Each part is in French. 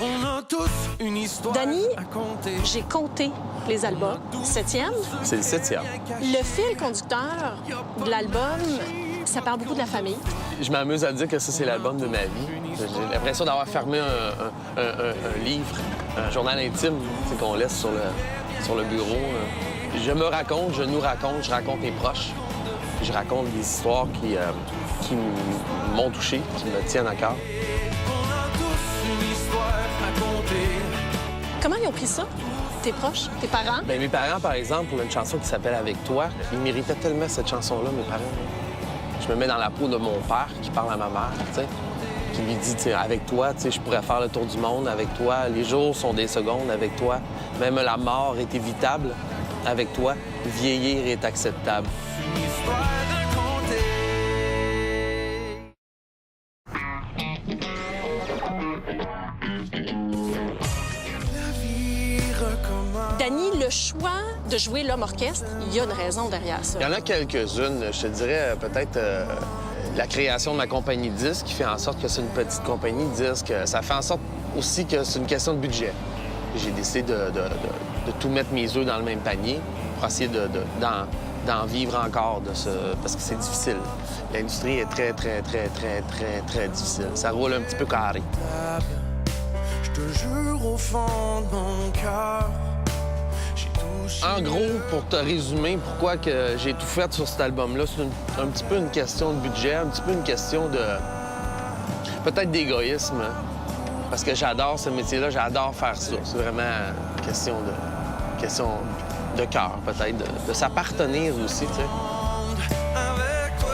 On a tous une histoire Dany, à compter. j'ai compté les albums. 7e. C'est le 7e. Le fil conducteur de l'album, ça parle beaucoup de la famille. Je m'amuse à dire que ça, c'est l'album de ma vie. J'ai l'impression d'avoir fermé un livre, un journal intime qu'on laisse sur le bureau. Je me raconte, je nous raconte, je raconte mes proches. Je raconte des histoires qui m'ont touché, qui me tiennent à cœur. On a tous une histoire à compter. Comment ils ont pris ça, tes proches, tes parents? Bien, mes parents, par exemple, pour une chanson qui s'appelle « Avec toi », ils méritaient tellement cette chanson-là, mes parents. Je me mets dans la peau de mon père qui parle à ma mère, tu sais, qui lui dit, tu sais, avec toi, tu sais, je pourrais faire le tour du monde, avec toi, les jours sont des secondes, avec toi, même la mort est évitable, avec toi, vieillir est acceptable. Une histoire à compter. La vie recommence. Dany, le choix de jouer l'homme orchestre, il y a une raison derrière ça. Il y en a quelques-unes, je te dirais peut-être la création de ma compagnie de disques qui fait en sorte que c'est une petite compagnie de disques. Ça fait en sorte aussi que c'est une question de budget. J'ai décidé de tout mettre mes œufs dans le même panier pour essayer d'en vivre encore parce que c'est difficile. L'industrie est très, très, très, très, très, très difficile. Ça roule un petit peu carré. Je te jure au fond de mon cœur, j'ai touché. En gros, pour te résumer pourquoi que j'ai tout fait sur cet album-là, c'est un petit peu une question de budget, un petit peu une question de... peut-être d'égoïsme. Parce que j'adore ce métier-là, j'adore faire ça. C'est vraiment une question de cœur, peut-être, de s'appartenir aussi, tu sais. Avec toi.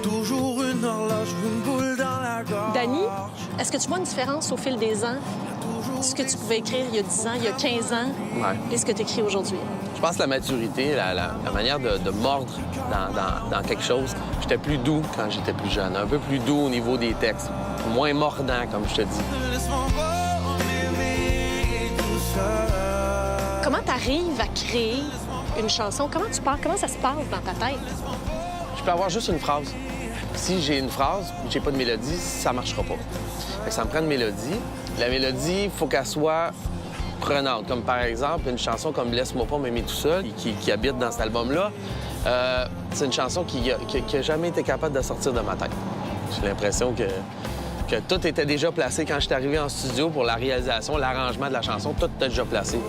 Toujours une horloge ou une boule dans la gorge. Dany, est-ce que tu vois une différence au fil des ans? Ce que tu pouvais écrire il y a 10 ans, il y a 15 ans, Ouais. et ce que tu écris aujourd'hui? Je pense que la maturité, la manière de mordre dans quelque chose, j'étais plus doux quand j'étais plus jeune, un peu plus doux au niveau des textes, moins mordant, comme je te dis. Laisse-moi voir m'aimer tout seul. Comment tu arrives à créer une chanson? Comment tu parles? Comment ça se passe dans ta tête? Je peux avoir juste une phrase. Si j'ai une phrase, j'ai pas de mélodie, ça marchera pas. Fait que ça me prend une mélodie. La mélodie, il faut qu'elle soit prenante. Comme par exemple, une chanson comme « Laisse-moi pas m'aimer tout seul » qui habite dans cet album-là, c'est une chanson qui a jamais été capable de sortir de ma tête. J'ai l'impression que tout était déjà placé quand je suis arrivé en studio pour la réalisation, l'arrangement de la chanson, tout était déjà placé.